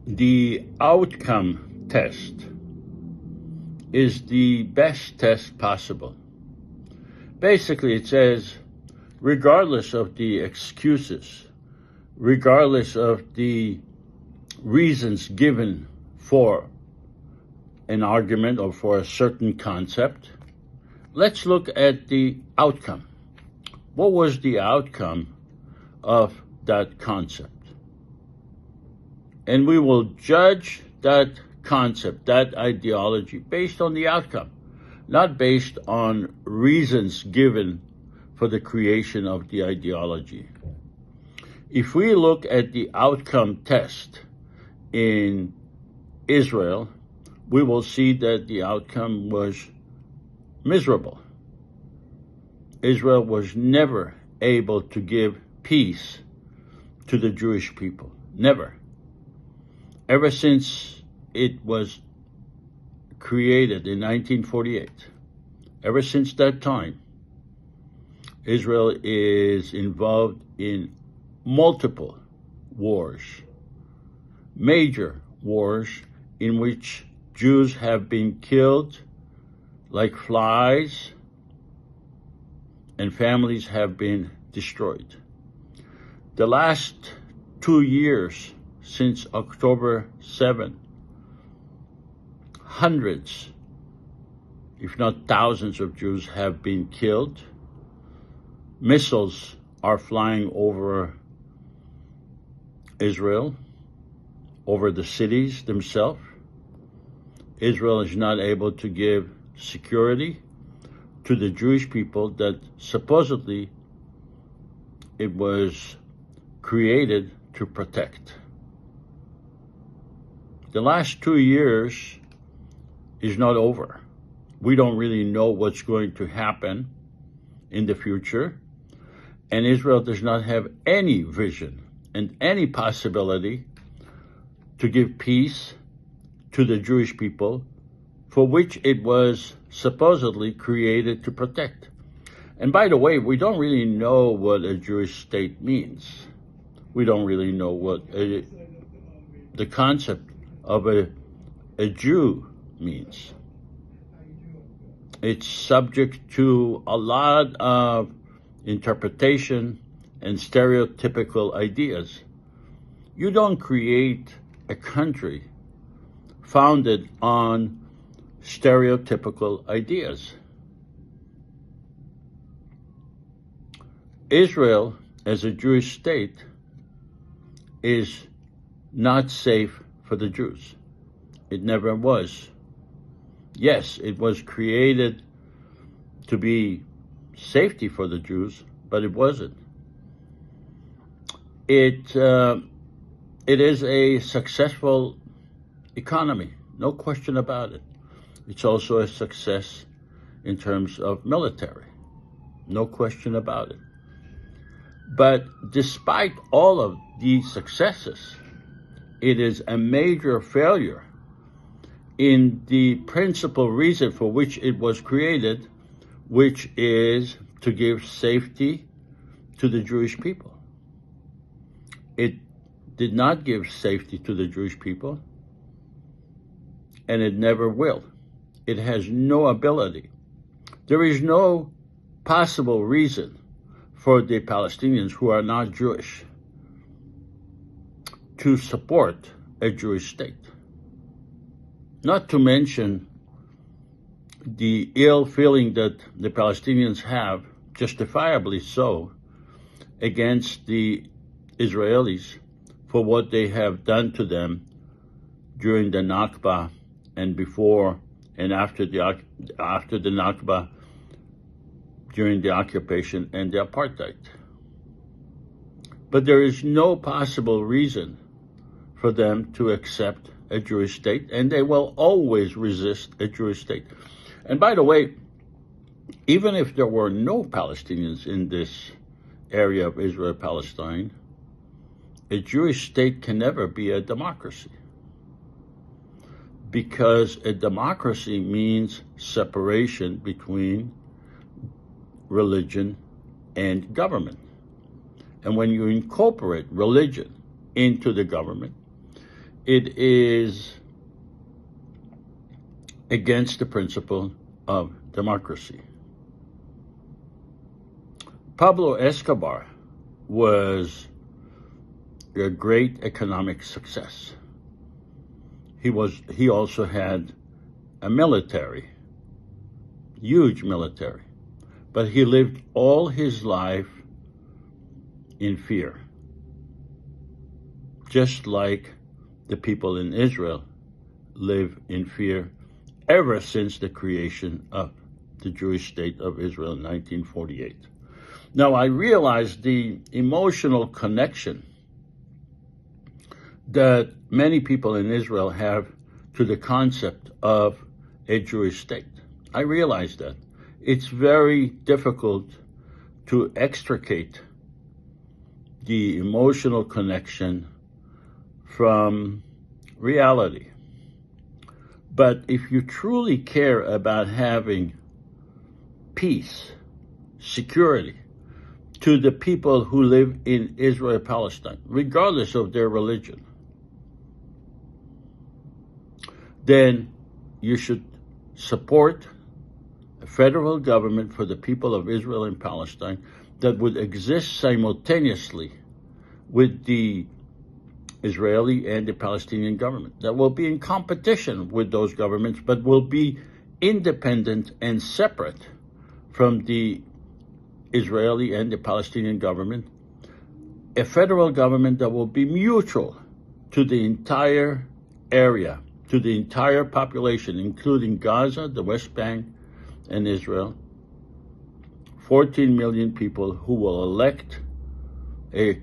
The outcome test is the best test possible. Basically, it says, regardless of the excuses, regardless of the reasons given for an argument or for a certain concept, let's look at the outcome. What was the outcome of that concept? And we will judge that concept, that ideology, based on the outcome, not based on reasons given for the creation of the ideology. If we look at the outcome test in Israel, we will see that the outcome was miserable. Israel was never able to give peace to the Jewish people. Never. Ever since it was created in 1948, ever since that time, Israel is involved in multiple wars, major wars in which Jews have been killed like flies and families have been destroyed. The last 2 years since October 7, hundreds, if not thousands of Jews have been killed. Missiles are flying over Israel, over the cities themselves. Israel is not able to give security to the Jewish people that supposedly it was created to protect. The last 2 years is not over. We don't really know what's going to happen in the future, and Israel does not have any vision and any possibility to give peace to the Jewish people, for which it was supposedly created to protect. And by the way, we don't really know what a Jewish state means. We don't really know what the concept of a Jew means. It's subject to a lot of interpretation and stereotypical ideas. You don't create a country founded on stereotypical ideas. Israel, as a Jewish state, is not safe for the Jews. It never was. Yes, it was created to be safety for the Jews, but it wasn't. It is a successful economy, no question about it. It's also a success in terms of military, no question about it. But despite all of these successes, it is a major failure in the principal reason for which it was created, which is to give safety to the Jewish people. It did not give safety to the Jewish people, and it never will. It has no ability. There is no possible reason for the Palestinians who are not Jewish to support a Jewish state. Not to mention the ill feeling that the Palestinians have, justifiably so, against the Israelis for what they have done to them during the Nakba and before and after the Nakba, during the occupation and the apartheid. But there is no possible reason for them to accept a Jewish state, and they will always resist a Jewish state. And by the way, even if there were no Palestinians in this area of Israel-Palestine, a Jewish state can never be a democracy, because a democracy means separation between religion and government. And when you incorporate religion into the government, It is against the principle of democracy. Pablo Escobar was a great economic success. He also had a military, huge military, but he lived all his life in fear, just like the people in Israel live in fear ever since the creation of the Jewish state of Israel in 1948. Now, I realize the emotional connection that many people in Israel have to the concept of a Jewish state. I realize that. It's very difficult to extricate the emotional connection from reality. But if you truly care about having peace, security to the people who live in Israel and Palestine, regardless of their religion, then you should support a federal government for the people of Israel and Palestine that would exist simultaneously with the Israeli and the Palestinian government, that will be in competition with those governments, but will be independent and separate from the Israeli and the Palestinian government, a federal government that will be mutual to the entire area, to the entire population, including Gaza, the West Bank, and Israel. 14 million people who will elect a